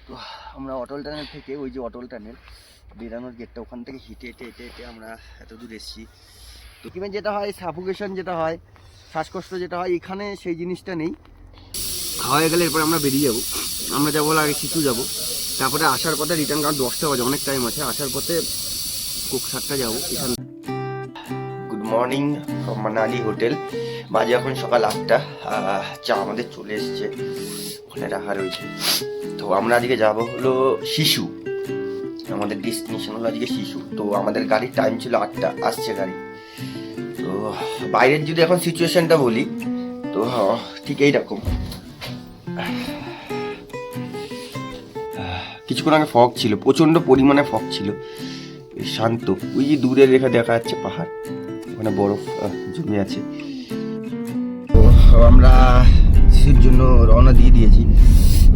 তো আমরা অটল টানেল থেকে ওই যে অটল টানেল বেরানোর গেটটা ওখান থেকে হেঁটে হেঁটে হেঁটে হেঁটে আমরা এত দূর এসেছি। তো কিমে যেটা হয় সাফোকেশন যেটা হয় শ্বাসকষ্ট যেটা হয় এখানে সেই জিনিসটা নেই। খাওয়া হয়ে গেলে এরপর আমরা বেরিয়ে যাবো। আমরা যাবো আগে সিচু যাবো, তারপরে আসার পথে রিটার্ন, কারণ 10টা বাজে অনেক টাইম আছে। আসার পথে কোকসারটা যাবো এখান। Good morning from Manali hotel. বাজে এখন সকাল 8টা। চা আমাদের চলে এসছে, ওখানে রাখা রয়েছে। তো আমরা আজকে যাবো হলো শিশু, আমাদের ডেস্টিনেশন হলো আজকে শিশু। তো আমাদের গাড়ির টাইম ছিল 8টা, আসছে গাড়ি। তো বাইরের যদি এখন সিচুয়েশনটা বলি তো ঠিক এইরকম। কিছুক্ষণ আগে ফগ ছিল, প্রচণ্ড পরিমাণে ফগ ছিল, শান্ত। ওই যে দূরে রেখা দেখা যাচ্ছে পাহাড়, ওখানে বরফ জমে আছে। তো আমরা শিশুর জন্য রওনা দিয়ে দিয়েছি।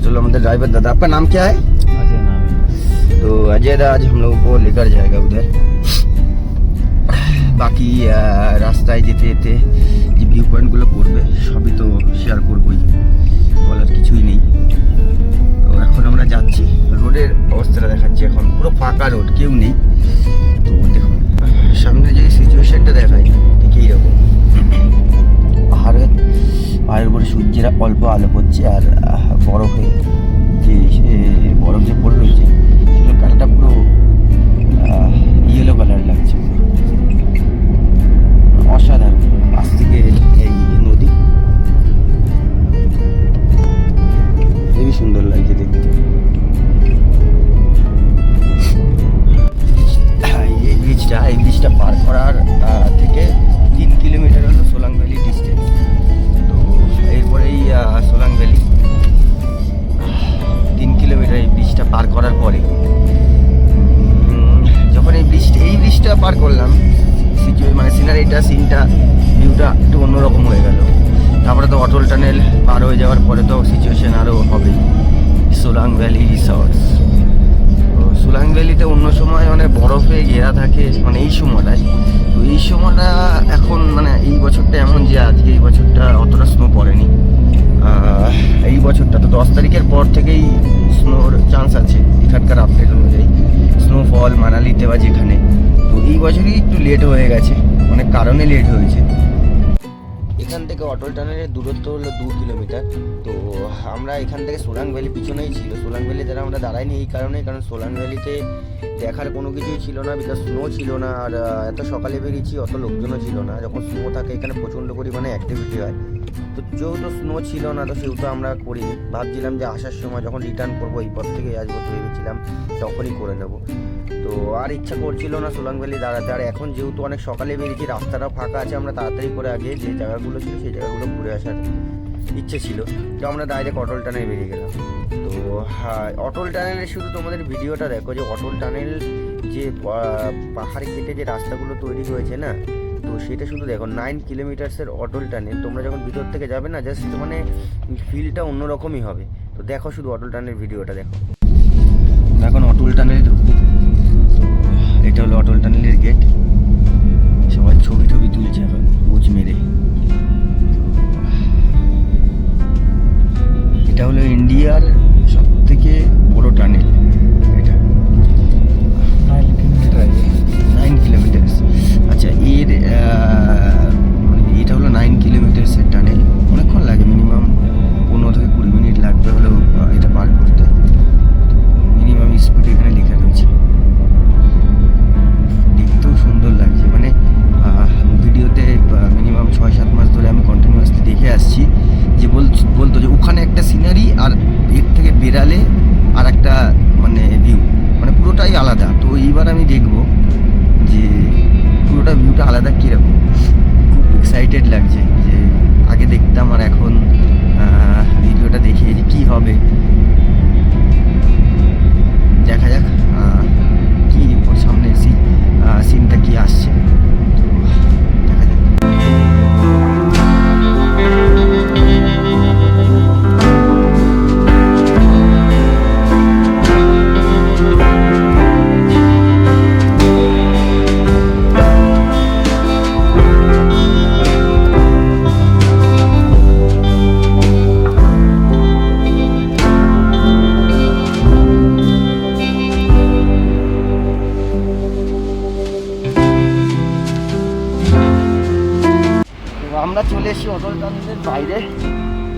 चलो আমাদের ড্রাইভার দাদা, আপনার নাম क्या है? अजय नाम है। तो अजय दा आज हम लोगों को लेकर जाएगा उधर। বাকি রাস্তায় যেতে যেতে যে ভিউ পয়েন্টগুলো পড়বে সবই তো শেয়ার করবোই, বলার কিছুই নেই। তো এখন আমরা যাচ্ছি, রোডের অবস্থাটা দেখাচ্ছি। এখন পুরো ফাঁকা রোড, কেউ নেই। তো দেখুন সামনে যে সিচুয়েশনটা দেখায় ঠিক এইরকম। পাহাড়ের উপরে সূর্যের অল্প আলো পড়ছে, আর বরফে যে বরফ যে পড়ে রয়েছে সেগুলো কালারটা পুরো ইয়েলো কালার লাগছে, অসাধারণ। পাশ থেকে এই নদী খুবই সুন্দর লাগছে দেখতে। এই ব্রিজটা পার করার থেকে 3 কিলোমিটার হলো সোলাং ভ্যালি ডিস্টেন্স। তো এরপরেই সোলাং ভ্যালি 3 কিলোমিটার। এই ব্রিজটা পার করার পরে যখন এই ব্রিজটা পার করলাম, মানে সিনটা ভিউটা একটু অন্যরকম হয়ে গেল। তারপরে তো অটল টানেল পার হয়ে যাওয়ার পরে তো সিচুয়েশন আরও হবে। সোলাং ভ্যালি রিসর্টস, তো সোলাং ভ্যালিতে অন্য সময় মানে বরফে ঘেরা থাকে, মানে এই সময়টায়। তো এই সময়টা এখন মানে এই বছরটা এমন যে আজকে এই বছরটা অতটা স্নো পড়েনি। এই বছরটা তো 10 তারিখের পর থেকেই স্নোর চান্স আছে এখানকার আপডেট অনুযায়ী, স্নোফল মানালিতে বা যেখানে। তো এই বছরই একটু লেট হয়ে গেছে, অনেক কারণে লেট হয়েছে। এখান থেকে অটল টানেলের দূরত্ব হলো 2 কিলোমিটার। তো আমরা এখান থেকে সোলাং ভ্যালি পিছনেই ছিল। সোলাং ভ্যালি দ্বারা আমরা দাঁড়াইনি এই কারণেই, কারণ সোলাং ভ্যালিতে দেখার কোনো কিছুই ছিল না, বিকজ স্নো ছিল না। আর এত সকালে বেরিয়েছি, অত লোকজনও ছিল না। যখন স্নো থাকে এখানে প্রচণ্ড পরিমাণে অ্যাক্টিভিটি হয়। তো যেহেতু স্নো ছিল না, তো সেহেতু আমরা করিনি। ভাবছিলাম যে আসার সময় যখন রিটার্ন করবো এই পথ থেকে আসবো, তো ভেবেছিলাম তখনই করে নেবো। তো আর ইচ্ছা করছিল না সোলাং ভ্যালি দাঁড়াতে। আর এখন যেহেতু অনেক সকালে বেরিয়েছি, রাস্তাটাও ফাঁকা আছে, আমরা তাড়াতাড়ি করে আগে যে জায়গাগুলো ছিল সেই জায়গাগুলো ঘুরে আসার ইচ্ছে ছিল। তো আমরা ডাইরেক্ট অটল টানেল বেরিয়ে গেলাম। তো হ্যাঁ, অটল টানেলের শুধু তোমাদের ভিডিওটা দেখো, যে অটল টানেল যে পাহাড় কেটে যে রাস্তাগুলো তৈরি হয়েছে না, তো সেটা শুধু দেখো। 9 কিলোমিটার্সের অটল টানেল, তোমরা যখন ভিতর থেকে যাবে না, জাস্ট মানে ফিলটা অন্যরকমই হবে। তো দেখো শুধু অটল টানেলের ভিডিওটা দেখো। এখন অটল টানেলে ঢুকবো। এটা হলো অটল টানেলের গেট। সবাই ছবি তুলছে এখন পোজ মেরে। এটা হলো ইন্ডিয়ার সব থেকে বড় টানেল। এটা 9 কিলোমিটার। আচ্ছা, এটা হলো 9 কিলোমিটার্সের টানেল। অনেকক্ষণ লাগে, মিনিমাম 15 থেকে 20 মিনিট লাগবে হলো এটা পার করতে। মিনিমাম স্পিড এখানে লেখা রয়েছে। দেখতেও সুন্দর লাগছে, মানে ভিডিওতে মিনিমাম 6-7 মাস ধরে আমি কন্টিনিউয়াসলি দেখে আসছি যে বলতো যে ওখানে একটা সিনারি আর এর থেকে বেরালে আর একটা মানে ভিউ, মানে পুরোটাই আলাদা। তো এইবার আমি দেখব যে পুরোটা ভিউটা আলাদা কীরকম। খুব এক্সাইটেড লাগছে যে আগে দেখতাম আর এখন ভিডিওটা দেখে যে কী হবে। দেখা যাক কি সামনে সিনটা কি আসছে। তো দেখা যাক। এসেছি অটল টানেলের বাইরে।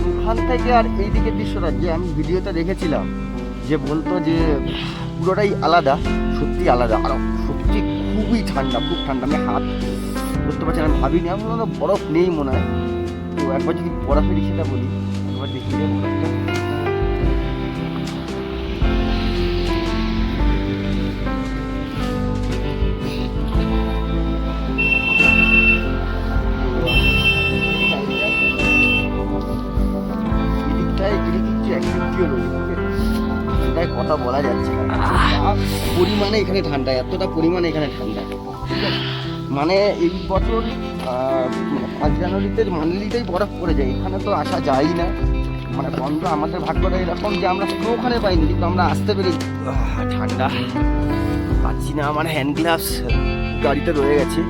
ওখান থেকে আর এই দিকের দৃশ্যটা যে আমি ভিডিওতে দেখেছিলাম, যে বলতো যে পুরোটাই আলাদা, সত্যি আলাদা। আর সত্যি খুবই ঠান্ডা, খুব ঠান্ডা। আমি হাত করতে পারছি না, আমি ভাবিনি আমি বরফ নেই মনে হয়। তো একবার যদি বরফের সেটা বলি, একবার দেখি বরফটা। কথা বলা যাচ্ছে না, পরিমাণে এখানে ঠান্ডা, এতটা পরিমাণে এখানে ঠান্ডা। মানে এই বছর 5 জানুয়ারিতে মানালিতেই বরফ পড়ে যায়, এখানে তো আসা যায় না। মানে বন্ধ, আমাদের ভাগ্যটা এরকম যে আমরা তো ওখানে পাইনি, কিন্তু আমরা আসতে পেরেছি। ঠান্ডা পাচ্ছি না, আমার হ্যান্ড গ্লাভস গাড়িতে রয়ে গেছে,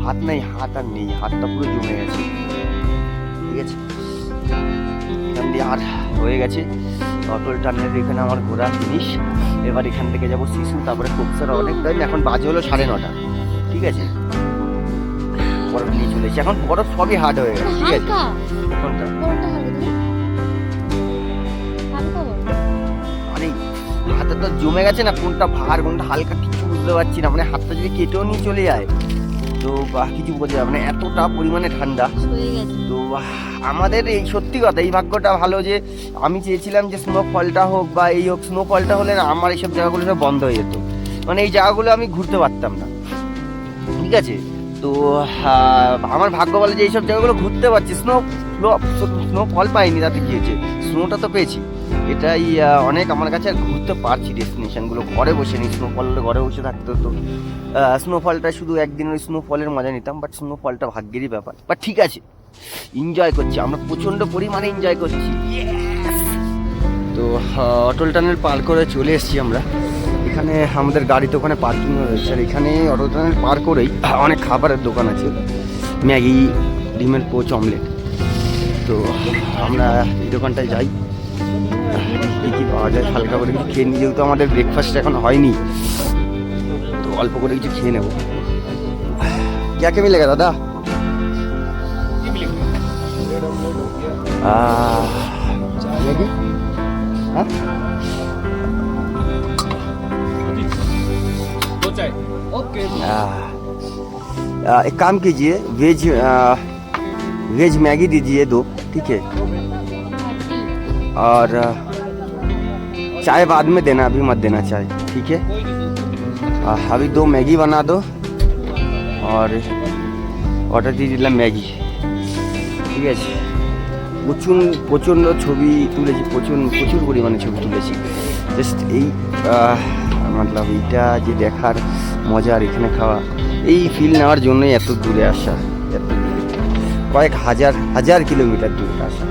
হাত নেই, হাত আর নেই, হাতটা পুরো জমে গেছে। ঠিক আছে, এখান দিয়ে আর হয়ে গেছে অটল টানেলের এখানে আমার ঘোরা জিনিস। এবার এখান থেকে যাবো শিশু, তারপরে কোকসার। অনেক টাইম, এখন বাজে হলো 9:30। ঠিক আছে, বরফ নিয়ে চলেছি এখন, বরফ সবই হার্ড হয়ে গেছে। ঠিক আছে, কোনটা মানে হাতে তো জমে গেছে না, কোনটা ভার কোনটা হালকা কিছু বুঝতে পারছি না। মানে হাতটা যদি কেটেও নিয়ে চলে যায় তো কিছু বোঝা যাবে না, এতটা পরিমাণে ঠান্ডা। তো আমাদের এই সত্যি কথা, এই ভাগ্যটা ভালো যে আমি চেয়েছিলাম যে স্নোফলটা হোক বা এই হোক, স্নোফলটা হলে না আমার এইসব জায়গাগুলো সব বন্ধ হয়ে যেত, মানে এই জায়গাগুলো আমি ঘুরতে পারতাম না। ঠিক আছে, তো আমার ভাগ্য বলে যে এইসব জায়গাগুলো ঘুরতে পারছি, স্নোফল পাইনি, তাতে কি হয়েছে, স্নোটা তো পেয়েছি। এটাই অনেক আমার কাছে, আর ঘুরতে পারছি ডেস্টিনেশনগুলো, ঘরে বসে নিই। স্নোফল হলে ঘরে বসে থাকতে হতো, স্নোফলটা শুধু একদিনের স্নোফলের মজা নিতাম, বাট স্নোফলটা ভাগ্যেরই ব্যাপার। বাট ঠিক আছে, এনজয় করছি আমরা, প্রচণ্ড পরিমাণে এনজয় করছি। তো অটল টানেল পার করে চলে এসেছি আমরা। এখানে আমাদের গাড়ি তো ওখানে পার্কিং রয়েছে, আর এখানে অটল টানেল পার করেই অনেক খাবারের দোকান আছে, ম্যাগি, ডিমের পোচ, অমলেট। তো আমরা এই দোকানটায় যাই, কী কী পাওয়া যায় হালকা করে কিছু খেয়ে নিই, যেহেতু আমাদের ব্রেকফাস্ট এখন হয়নি, তো অল্প করে কিছু খেয়ে নেবো। কে মিলেগা দাদা? ম্যাগি, हाँ एक काम कीजिए, वेज मैगी दीजिए 2, ठीक है, और चाय बाद में देना, अभी मत देना चाय, ठीक है। अभी 2 मैगी बना दो और ऑर्डर দিয়ে দিলাম ম্যাগি। ঠিক আছে, প্রচণ্ড ছবি তুলেছি, প্রচুর পরিমাণে ছবি তুলেছি। জাস্ট এই মতলব এইটা যে দেখার মজা আর এখানে খাওয়া, এই ফিল নেওয়ার জন্যই এত দূরে আসা, এত দূরে কয়েক হাজার কিলোমিটার দূরে আসা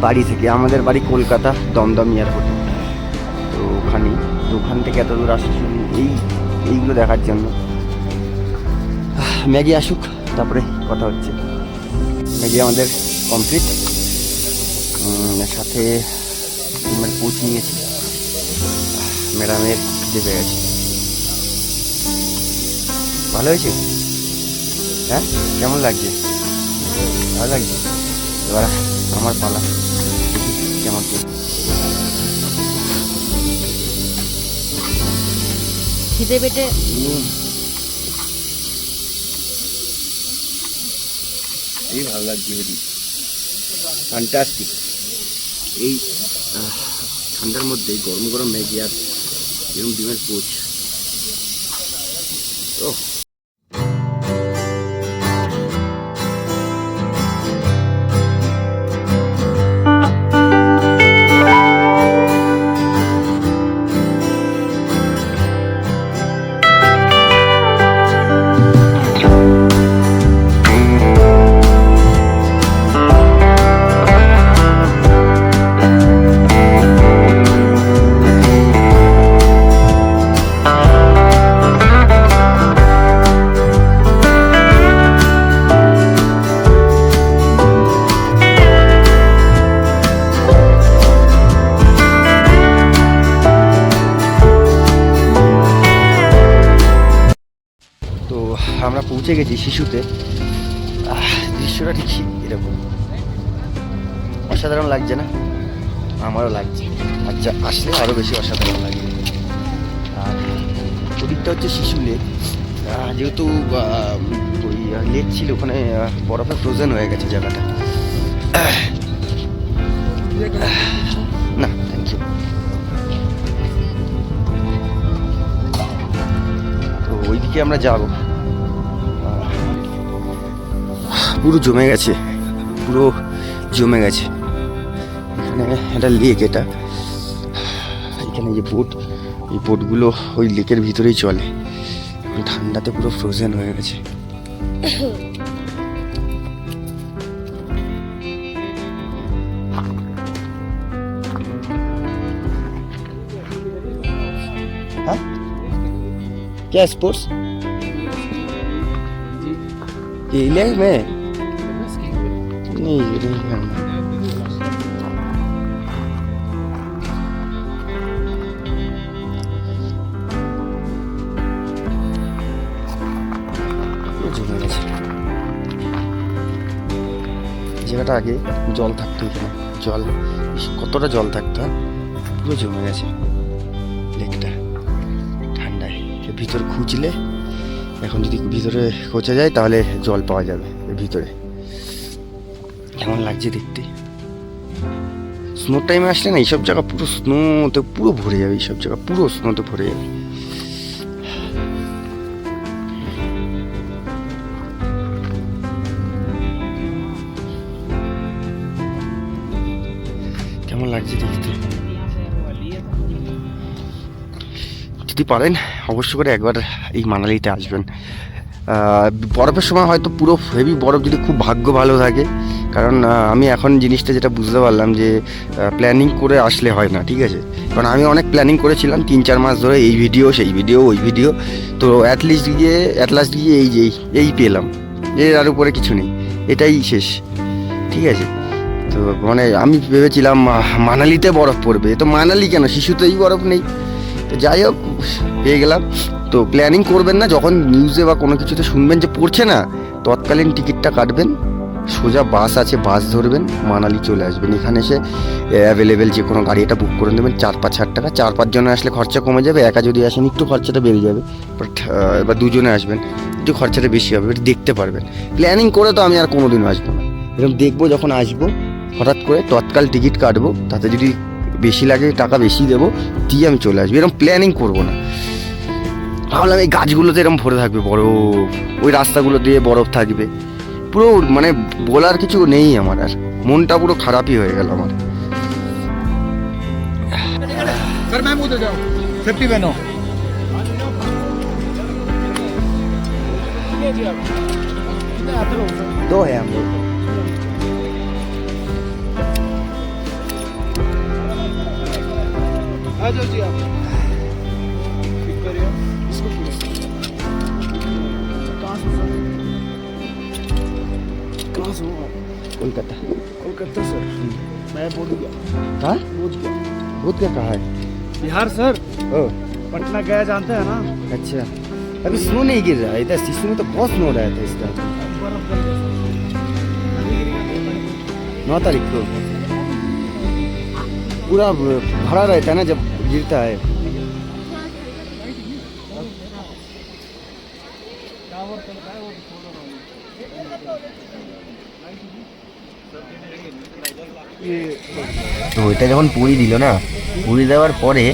বাড়ি থেকে। আমাদের বাড়ি কলকাতা, দমদম এয়ারপোর্টে। তো ওখান থেকে এত দূর আসা শুধু এইগুলো দেখার জন্য। ম্যাগি আসুক, তারপরে কথা হচ্ছে। ম্যাগি আমাদের কমপ্লিট, সাথে ডিমের পোচ নিয়েছি। ম্যাডামের খিদে পেয়ে গেছে। ভালো হয়েছে? হ্যাঁ, কেমন লাগছে? ভালো লাগছে। এবার আমার পালা, কেমন খিদে পেটে ভালো লাগছে, ভেরি ফ্যান্টাস্টিক। এই ঠান্ডার মধ্যে গরম গরম ম্যাগি আর এরকম ডিমের পোচ, ও আমরা পৌঁছে গেছি শিশুতে। দৃশ্যটা ঠিক এরকম অসাধারণ লাগছে না? আমারও লাগছে, আচ্ছা আসলে আরও বেশি অসাধারণ লাগবে। আর ওদিকটা হচ্ছে শিশু লেক, যেহেতু ওই লেক ছিল ওখানে বরফে ফ্রোজেন হয়ে গেছে জায়গাটা। না থ্যাংক ইউ। তো ওইদিকে আমরা যাব। পুরো জমে গেছে, পুরো জমে গেছে। এখানে একটা লেক, এটা এখানে যে বোট, এই বোটগুলো ওই লেকের ভিতরেই চলে। ঠান্ডাতে পুরো ফ্রোজেন হয়ে গেছে। हाँ क्या स्पोर्ट्स ये लेक में नहीं करना। জায়গাটা আগে জল থাকতো, এখানে জল কতটা জল থাকতো, পুরো জমে গেছে লেকটা ঠান্ডায়। ভিতর খুঁজলে এখন যদি ভিতরে খোঁজা যায় তাহলে জল পাওয়া যাবে এর ভিতরে। কেমন লাগছে দেখতে? স্নো টাইমে আসলে না এইসব জায়গা পুরো স্নোতে পুরো ভরে যাবে, এইসব জায়গা পুরো স্নোতে ভরে যাবে। কেমন লাগছে দেখতে? যদি পারেন অবশ্য করে একবার এই মানালিতে আসবেন। বরফের সময় হয়তো পুরো হেভি বরফ, যদি খুব ভাগ্য ভালো থাকে। কারণ আমি এখন জিনিসটা যেটা বুঝতে পারলাম যে প্ল্যানিং করে আসলে হয় না, ঠিক আছে? কারণ আমি অনেক প্ল্যানিং করেছিলাম 3-4 মাস ধরে, এই ভিডিও সেই ভিডিও ওই ভিডিও, তো অ্যাটলাস্ট গিয়ে এই পেলাম, এর উপরে কিছু নেই, এটাই শেষ, ঠিক আছে? তো মানে আমি ভেবেছিলাম মানালিতে বরফ পড়বে, তো মানালি কেন, শিশুতেই বরফ নেই। তো যাই হোক পেয়ে গেলাম। তো প্ল্যানিং করবেন না, যখন নিউজে বা কোনো কিছুতে শুনবেন যে পড়ছে না, তৎকালীন টিকিটটা কাটবেন, সোজা বাস আছে, বাস ধরবেন, মানালি চলে আসবেন। এখানে এসে অ্যাভেলেবেল যে কোনো গাড়ি এটা বুক করে দেবেন 4-5 টাকা। 4-5 জনে আসলে খরচা কমে যাবে, একা যদি আসেন একটু খরচাটা বেড়ে যাবে। বাট এবার 2 জনে আসবেন একটু খরচাটা বেশি হবে, এটা দেখতে পারবেন। প্ল্যানিং করে তো আমি আর কোনোদিনও আসবো না, এরকম দেখবো যখন আসবো হঠাৎ করে তৎকাল টিকিট কাটবো, তাতে যদি বেশি লাগে টাকা বেশি দেবো, দিয়ে আমি চলে আসবো। এরকম প্ল্যানিং করবো না। ভাবলাম এই গাছগুলোতে এরকম ভরে থাকবে বরফ, ওই রাস্তাগুলো দিয়ে বরফ থাকবে, পুরো মানে বলার কিছু নেই আমার, আর মনটা পুরো খারাপই হয়ে গেল আমার। सर मैम उधर जाओ, सेफ्टी पहनो। दो है हम लोग। आ जाओ जी आप। पिक करिए इसको प्लीज। कहाँ से हो? कोलकाता। कोलकाता सर। मैं बोध गया। हाँ बोध गया। भूत क्या कहा है? बिहार सर। ओ पटना गया जानते हैं ना? अच्छा, अभी स्नो नहीं गिर रहा है इधर, शिशु में तो बहुत स्नो रहा था इसका। बर्फ गल गया। 9 तारीख को पूरा भरा रहता है ना जब गिरता है। তো এটা যখন পুরি দিল না, পুরি দেওয়ার পরে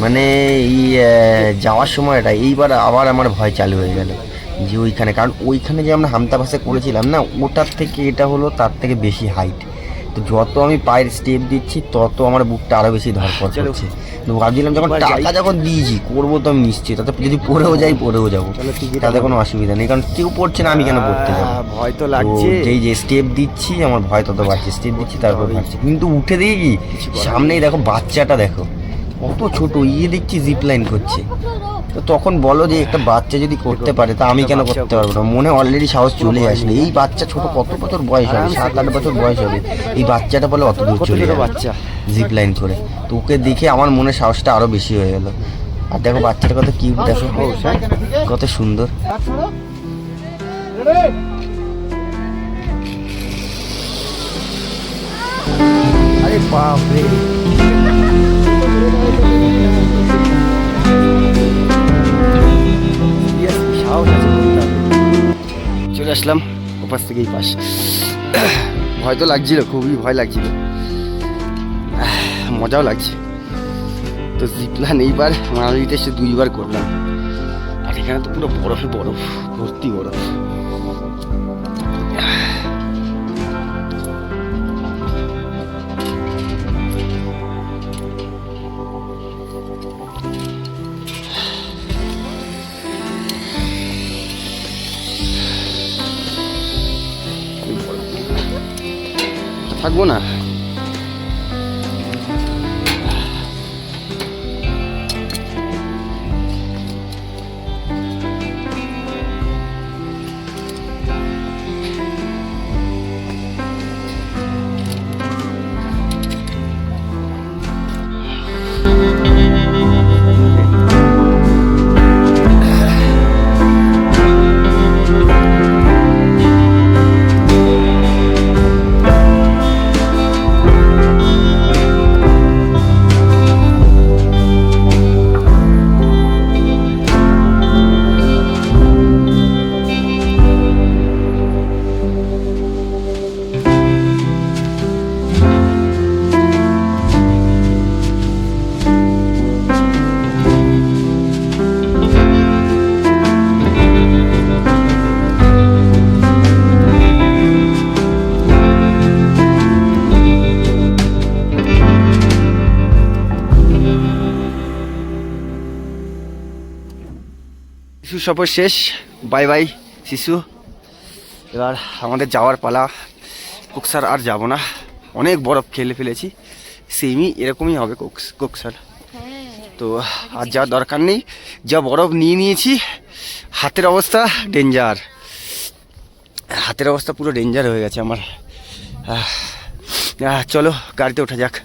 মানে এই যাওয়ার সময়টা এইবার আবার আমার ভয় চালু হয়ে গেল যে ওইখানে, কারণ ওইখানে যে আমরা হামতা পাসে করেছিলাম না, ওটার থেকে এটা হলো তার থেকে বেশি হাইট। তো যত আমি পায়ের স্টেপ দিচ্ছি তত আমার বুকটা আরও বেশি ধরপড় করছে। তো ভাবছিলাম যখন টাকা যখন দিয়েছি করবো তো আমি নিশ্চয়ই, তাতে যদি পড়েও যাবো, তাতে কোনো অসুবিধা নেই, কারণ কেউ পড়ছে না, আমি কেন পড়তে যাবো? ভয় তো লাগছে, যেই যে স্টেপ দিচ্ছি আমার ভয় তত বাড়ছে, স্টেপ দিচ্ছি তারপর বাড়ছে। কিন্তু উঠে দিয়ে কি সামনেই দেখো বাচ্চাটা, দেখো কত ছোট, দেখছি জিপ লাইন করছে। তো তখন বলো যে একটা বাচ্চা যদি করতে পারে তা আমি কেন করতে পারবো না? মনে অলরেডি সাহস চলে আসলে, এই বাচ্চা ছোট, কত বছর বয়স হবে, 7-8 বছর বয়স হবে, এই বাচ্চাটা বলে অত দূর চলে যাবে বাচ্চা জিপ লাইন করে। তো ওকে দেখে আমার মনে সাহসটা আরো বেশি হয়ে গেল। আর দেখো বাচ্চাটা কত কিউট, দেখো কত সুন্দর। আরে বাপরে, সাহস আছে বলতে হবে। চলে আসলাম ওপাশ থেকে এই পাশ। ভয় তো লাগছিল, খুবই ভয় লাগছিল, মজাও লাগছে। তো জিপলাইন এইবার মানালিতে এসে 2বার করলাম। আর এখানে তো পুরো বরফে বরফ, ভর্তি বরফ। থাকবো না। শিশু সফর শেষ, বাই বাই শিশু। এবার আমাদের যাওয়ার পালা। কক্সার আর যাব না, অনেক বরফ খেলে ফেলেছি। সেমই এরকমই হবে কক্সার। তো আর যাওয়ার দরকার নেই, যা বরফ নিয়ে নিয়েছি। হাতের অবস্থা ডেঞ্জার, হাতের অবস্থা পুরো ডেঞ্জার হয়ে গেছে আমার। চলো গাড়িতে ওঠা যাক।